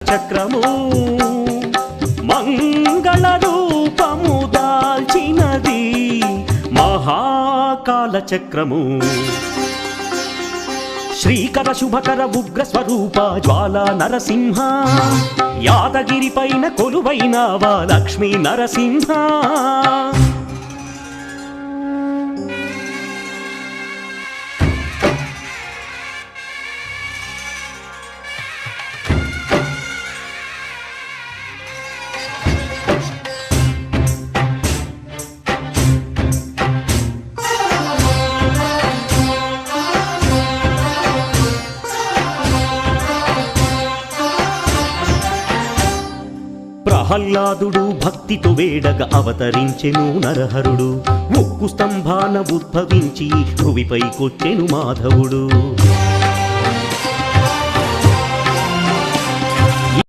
చక్రము మంగళ రూపము దాల్చినది మహాకాల చక్రము. శ్రీకర శుభకర ఉగ్ర స్వరూప జ్వాలా నరసింహ యాదగిరి పైన కొలువైనవా లక్ష్మీ నరసింహ. ప్రహ్లాదుడు భక్తితో వేడగా అవతరించెను నరహరుడు. ఉక్కు స్తంభాన ఉద్భవించి భువిపైకొచ్చెను మాధవుడు.